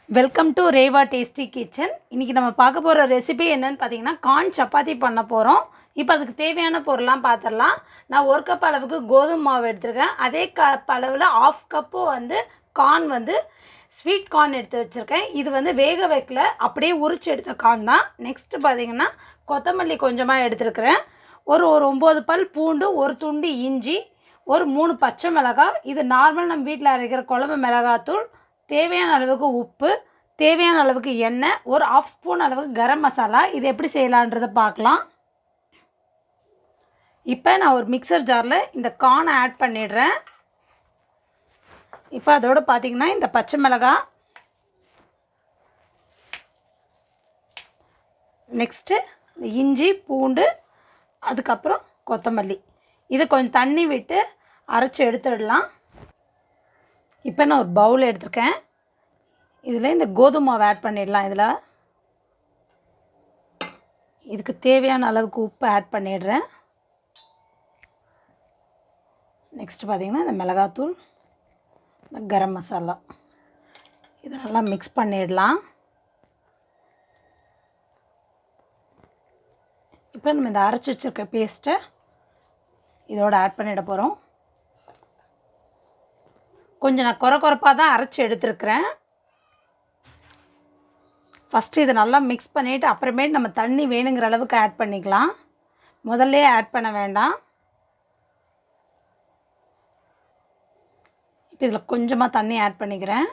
Welcome to Reva tasty kitchen. இன்றைக்கி நம்ம பார்க்க போகிற ரெசிபி என்னென்னு பார்த்தீங்கன்னா கார்ன் சப்பாத்தி பண்ண போகிறோம். இப்போ அதுக்கு தேவையான பொருள்லாம் பார்த்துடலாம். நான் 1 கப் அளவுக்கு கோதுமை மாவு எடுத்துருக்கேன். அதே கப் அளவில் 1/2 கப்பு கார்ன் ஸ்வீட் கார்ன் எடுத்து வச்சுருக்கேன். இது வேக வைக்கல, அப்படியே உரிச்சு எடுத்த கார்ன் தான். நெக்ஸ்ட்டு பார்த்திங்கன்னா கொத்தமல்லி கொஞ்சமாக எடுத்துருக்கிறேன். ஒரு 9 பல் பூண்டு, ஒரு துண்டு இஞ்சி, ஒரு 3 பச்சை மிளகாய். இது நார்மல் நம்ம வீட்டில் அரைக்கிற குழம்பு மிளகாத்தூள், தேவையான அளவுக்கு உப்பு, தேவையான அளவுக்கு எண்ணெய், ஒரு 1/2 ஸ்பூன் அளவுக்கு கரம் மசாலா. இது எப்படி செய்யலான்றதை பார்க்கலாம். இப்போ நான் ஒரு மிக்சர் ஜாரில் இந்த கார்னை ஆட் பண்ணிடுறேன். இப்போ அதோடு பார்த்திங்கன்னா இந்த பச்சை மிளகாய், நெக்ஸ்ட்டு இஞ்சி பூண்டு, அதுக்கப்புறம் கொத்தமல்லி, இதை கொஞ்சம் தண்ணி விட்டு அரைச்சி எடுத்துடலாம். இப்போ நான் ஒரு பவுல் எடுத்துருக்கேன். இதில் இந்த கோதுமை மாவு ஆட் பண்ணிடலாம். இதுக்கு தேவையான அளவுக்கு உப்பு ஆட் பண்ணிடுறேன். நெக்ஸ்ட்டு பார்த்திங்கன்னா இந்த மிளகாத்தூள், இந்த கரம் மசாலா, இதை நல்லா மிக்ஸ் பண்ணிடலாம். இப்போ நம்ம இந்த அரைச்சி வச்சுருக்க பேஸ்ட்டை இதோடு ஆட் பண்ணிட போகிறோம். கொஞ்சம் நான் குறைப்பாக தான் அரைச்சி எடுத்துருக்கிறேன். ஃபஸ்ட்டு இதை நல்லா மிக்ஸ் பண்ணிவிட்டு அப்புறமேட்டு நம்ம தண்ணி வேணுங்கிற அளவுக்கு ஆட் பண்ணிக்கலாம். முதல்ல ஆட் பண்ண வேண்டாம். இப்போ இதில் கொஞ்சமாக தண்ணி ஆட் பண்ணிக்கிறேன்.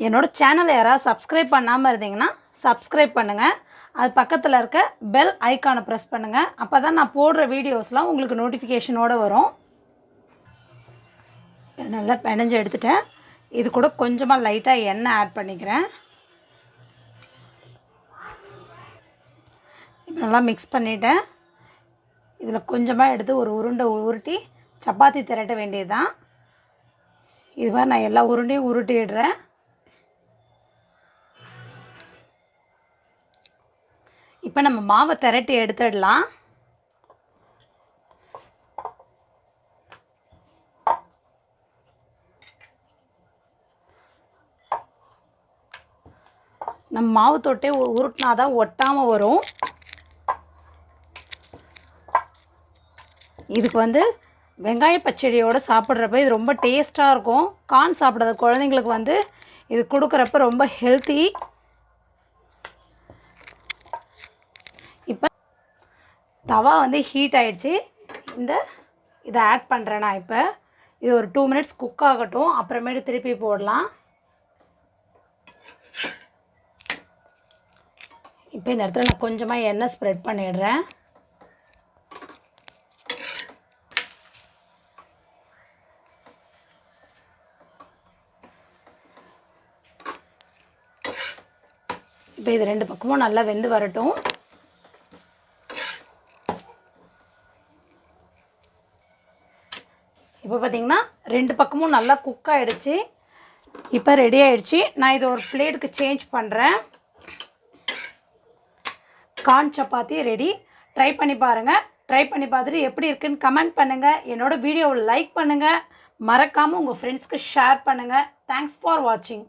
என்னோடய சேனலை யாராவது சப்ஸ்கிரைப் பண்ணாமல் இருந்தீங்கன்னா சப்ஸ்கிரைப் பண்ணுங்கள். அது பக்கத்தில் இருக்க பெல் ஐக்கானை ப்ரெஸ் பண்ணுங்கள். அப்போ தான் நான் போடுற வீடியோஸ்லாம் உங்களுக்கு நோட்டிஃபிகேஷனோடு வரும். நல்லா பிணைஞ்சு எடுத்துட்டேன். இது கூட கொஞ்சமாக லைட்டாக எண்ணெய் ஆட் பண்ணிக்கிறேன். இப்போ நல்லா மிக்ஸ் பண்ணிவிட்டேன். இதில் கொஞ்சமாக எடுத்து ஒரு உருண்டை உருட்டி சப்பாத்தி திரட்ட வேண்டியது தான். இது மாதிரி நான் எல்லா உருண்டையும் உருட்டிடுறேன். இப்போ நம்ம மாவை திரட்டி எடுத்துடலாம். நம்ம மாவு தொட்டே உருட்டினா தான் ஒட்டாமல் வரும். இதுக்கு வெங்காய பச்சடியோடு சாப்பிட்றப்ப இது ரொம்ப டேஸ்ட்டாக இருக்கும். கார்ன் சாப்பிடாத குழந்தைங்களுக்கு இது கொடுக்குறப்ப ரொம்ப ஹெல்த்தி. இப்போ தவா ஹீட் ஆகிடுச்சு. இதை ஆட் பண்ணுறேன் நான். இப்போ இது ஒரு 2 மினிட்ஸ் குக் ஆகட்டும், அப்புறமேட்டு திருப்பி போடலாம். இப்போ இந்த இடத்துல நான் கொஞ்சமாக எண்ணெய் ஸ்ப்ரெட் பண்ணிடுறேன். இப்போ இது 2 பக்கமும் நல்லா வெந்து வரட்டும். இப்போ பார்த்திங்கன்னா 2 பக்கமும் நல்லா குக் ஆகிடுச்சு. இப்போ ரெடி ஆகிடுச்சு. நான் இதை ஒரு பிளேட்டுக்கு சேஞ்ச் பண்ணுறேன். Corn chapati ready. ட்ரை பண்ணி பாருங்கள். ட்ரை பண்ணி பார்த்துட்டு எப்படி இருக்குன்னு கமெண்ட் பண்ணுங்கள். என்னோடய வீடியோவை லைக் பண்ணுங்கள். மறக்காமல் உங்கள் ஃப்ரெண்ட்ஸ்க்கு ஷேர் பண்ணுங்கள். தேங்க்ஸ் ஃபார் வாட்சிங்.